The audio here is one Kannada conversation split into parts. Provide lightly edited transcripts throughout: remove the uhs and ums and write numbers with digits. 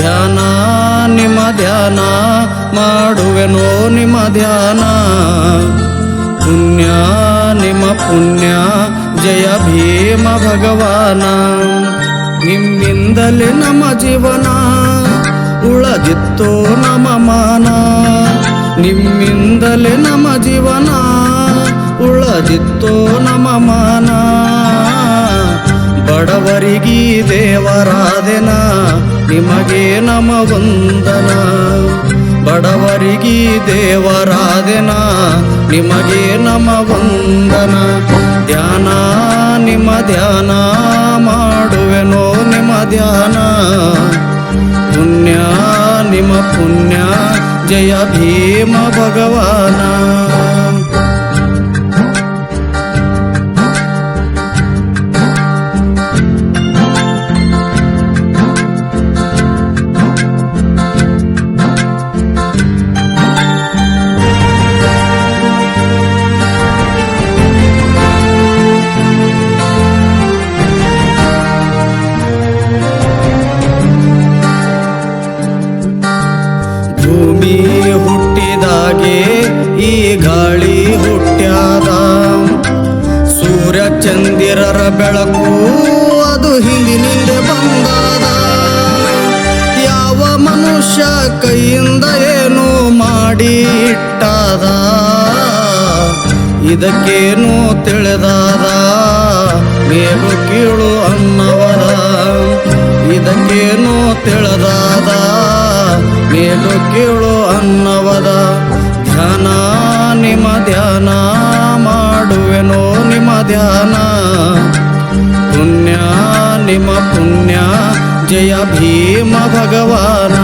ಧ್ಯಾನ ನಿಮ್ಮ ಧ್ಯಾನ ಮಾಡುವೆನೋ ನಿಮ್ಮ ಧ್ಯಾನ. ಪುಣ್ಯ ನಿಮ್ಮ ಪುಣ್ಯ ಜಯ ಭೀಮ ಭಗವಾನ. ನಿಮ್ಮಿಂದಲೇ ನಮ್ಮ ಜೀವನ ಉಳದಿತ್ತೋ ನಮ್ಮ ಮಾನ. ನಿಮ್ಮಿಂದಲೇ ನಮ್ಮ ಜೀವನ ಉಳದಿತ್ತೋ ನಮ್ಮ ಮಾನ. ಬಡವರಿಗೀ ದೇವರಾದೆನ ನಿಮಗೆ ನಮ ವಂದನ. ಬಡವರಿಗೀ ದೇವರಾದೆನ ನಿಮಗೆ ನಮ ವಂದನ. ಧ್ಯಾನ ನಿಮ್ಮ ಧ್ಯಾನ ಮಾಡುವೆನೋ ನಿಮ್ಮ ಧ್ಯಾನ. ಪುಣ್ಯ ನಿಮ್ಮ ಪುಣ್ಯ ಜಯ ಭೀಮ ಭಗವಾನ. ಭೂಮಿ ಹುಟ್ಟಿದಾಗೆ ಈ ಗಾಳಿ ಹುಟ್ಟ್ಯಾದ. ಸೂರ್ಯ ಚಂದಿರರ ಬೆಳಕು ಅದು ಹಿಂದಿನಿಂದ ಬಂದಾದ. ಯಾವ ಮನುಷ್ಯ ಕೈಯಿಂದ ಏನು ಮಾಡಿ ಇಟ್ಟಾದ. ಇದಕ್ಕೇನು ತಿಳಿದಾದ ಮೇಲು ಕೀಳು ಅನ್ನವದ. ಇದಕ್ಕೇನು ತಿಳಿದಾದ ಮೇಲು ಕೀಳು ಅನ್ನವದ. ಧ್ಯಾನ ನಿಮ್ಮ ಧ್ಯಾನ ಮಾಡುವೆನೋ ನಿಮ್ಮ ಧ್ಯಾನ. ಪುಣ್ಯ ನಿಮ್ಮ ಪುಣ್ಯ ಜಯ ಭೀಮ ಭಗವಾನ.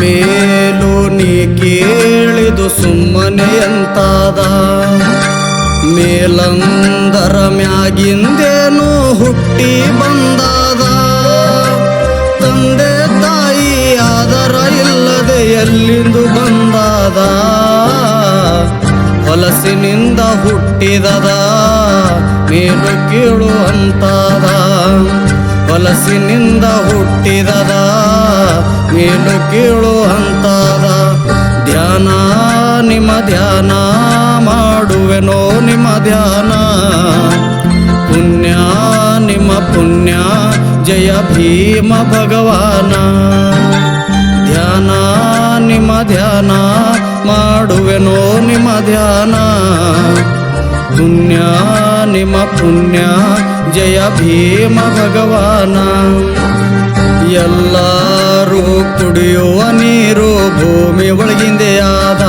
ಮೇಲು ನೀ ಕೇಳಿದು ಸುಮ್ಮನೆ ಎಂತಾದ. ಮೇಲಂದರ ಮ್ಯಾಗಿಂದೇನು ಹುಟ್ಟಿ ಬಂದಾದ. ತಂದೆ ತಾಯಿ ಆದರ ಇಲ್ಲದೆ ಎಲ್ಲಿಂದು ಬಂದಾದ. ಹೊಲಸಿನಿಂದ ಹುಟ್ಟಿದದ ಮೇಲು ಕೀಳು ಅಂತಾದ. ಹೊಲಸಿನಿಂದ ಹುಟ್ಟಿದದ ಮೇಲು ಕೀಳು ಅಂತಾದ. ಧ್ಯಾನ ನಿಮ್ಮ ಧ್ಯಾನ ಮಾಡುವೆನೋ ನಿಮ್ಮ ಧ್ಯಾನ. ಪುಣ್ಯ ನಿಮ್ಮ ಪುಣ್ಯ ಜಯ ಭೀಮ ಭಗವಾನ. ಧ್ಯಾನ ನಿಮ್ಮ ಧ್ಯಾನ ಮಾಡುವೆನೋ ನಿಮ್ಮ ಧ್ಯಾನ. ಪುಣ್ಯ ನಿಮ್ಮ ಪುಣ್ಯ ಜಯ ಭೀಮ ಭಗವಾನ. ಎಲ್ಲರೂ ಕುಡಿಯುವ ನೀರು ಭೂಮಿ ಒಳಗಿಂದೆ ಆದ.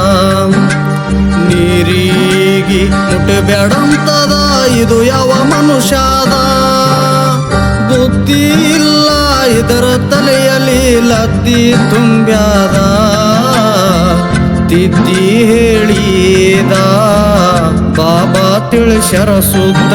ನೀರಿಗೆ ಮುಟ್ಟಬೇಡಂತದ ಇದು ಯಾವ ಮನುಷ್ಯದ. ಬುದ್ಧಿ ಇಲ್ಲ ಇದರ ತಲೆಯಲ್ಲಿ ಲದ್ದಿ ತುಂಬ್ಯಾದ. ತಿದ್ದಿ ಹೇಳಿದ ಬಾಬಾ ತಿಳಿಸ್ಯಾರ ಸುದ್ದ.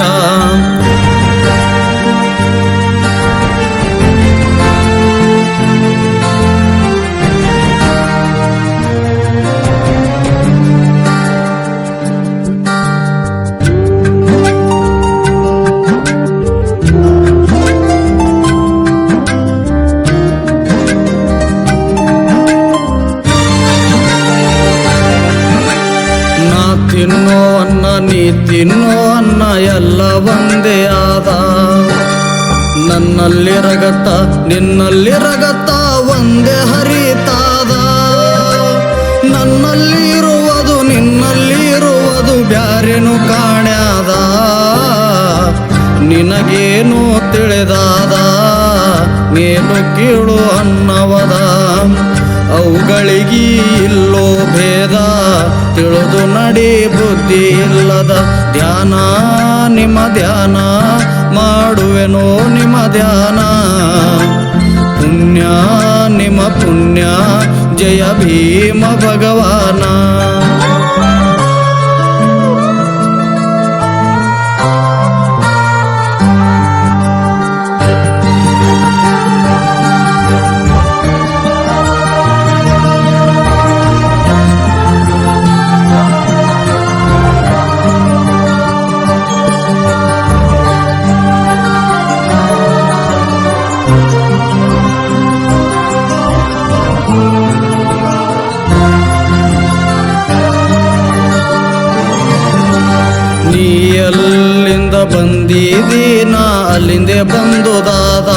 ತಿನ್ನೋ ಅನ್ನ ನೀ ತಿನ್ನೋ ಅನ್ನ ಎಲ್ಲ ಒಂದೇ ಆದ. ನನ್ನಲ್ಲಿ ರಗತ ನಿನ್ನಲ್ಲಿ ರಗತ ಒಂದೇ ಹರಿತಾದ. ನನ್ನಲ್ಲಿ ಇರುವುದು ನಿನ್ನಲ್ಲಿ ಇರುವುದು ಬ್ಯಾರೇನು ಕಾಣ್ಯಾದ. ನಿನಗೇನು ತಿಳಿದಾದ ಮೇಲು ಕೀಳು ಅನ್ನವದ ಅವುಗಳಿಗೆ ಇಲ್ಲೋ ಭೇದ ತಿಳಿದು ನಡಿ ಬುದ್ಧಿ ಇಲ್ಲದ ಧ್ಯಾನ ನಿಮ್ಮ ಧ್ಯಾನ ಮಾಡುವೆನೋ ನಿಮ್ಮ ಧ್ಯಾನ ಪುಣ್ಯ ನಿಮ್ಮ ಪುಣ್ಯ ಜಯ ಭೀಮ ಭಗವಾನ ನೀ ಎಲ್ಲಿಂದ ಬಂದಿದ್ದೀನ ಅಲ್ಲಿಂದೆ ಬಂದುದಾದ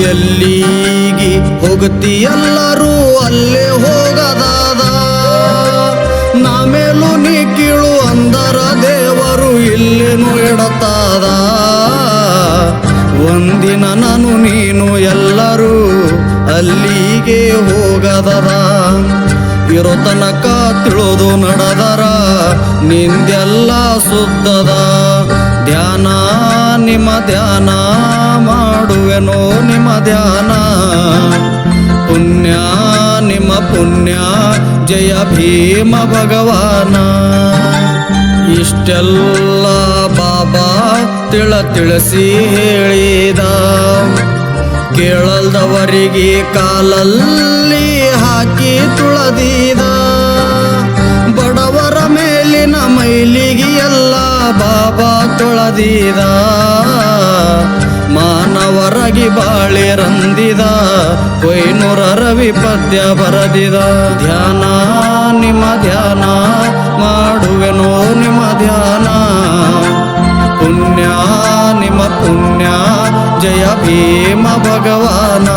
ಎಲ್ಲಿಗೆ ಹೋಗುತ್ತಿ ಎಲ್ಲರೂ ಅಲ್ಲೇ ಹೋಗದಾದ ನಾ ಮೇಲೂ ನೀ ಕೀಳು ಅಂದರ ದೇವರು ಇಲ್ಲೇನು ಇಡತಾದ ಒಂದಿನ ನಾನು ನೀನು ಎಲ್ಲರೂ ಅಲ್ಲಿಗೆ ಹೋಗದದ ಇರೋ ತನಕ ತಿಳಿದು ನಡೆದರ ನಿಂದೆಲ್ಲ ಸುದ್ದದ ಧ್ಯಾನ ನಿಮ್ಮ ಧ್ಯಾನ ಮಾಡುವೆನೋ ನಿಮ್ಮ ಧ್ಯಾನ ಪುಣ್ಯ ನಿಮ್ಮ ಪುಣ್ಯ ಜಯ ಭೀಮ ಭಗವಾನ ಇಷ್ಟೆಲ್ಲ ಬಾಬಾ ತಿಳಿಸಿ ಹೇಳಿದ ಕೇಳಲ್ದವರಿಗೆ ಕಾಲಲ್ಲಿ ಹಾಕಿ ತುಳದಿದ ಬಡವರ ಮೇಲಿನ ಮೈಲಿಗೆ ಎಲ್ಲ ಬಾಬಾ ತೊಳೆದಿದ ಮಾನವರಾಗಿ ಬಾಳಿರಂದಿದ ಕೊಯ್ನೂರ ರವಿ ಪದ್ಯ ಬರದಿದ ಧ್ಯಾನ ನಿಮ್ಮ ಧ್ಯಾನ ಮಾಡುವೆನೋ ನಿಮ್ಮ ಧ್ಯಾನ ಪುಣ್ಯ ನಿಮ್ಮ ಪುಣ್ಯ ಜಯ ಭೀಮ ಭಗವಾನ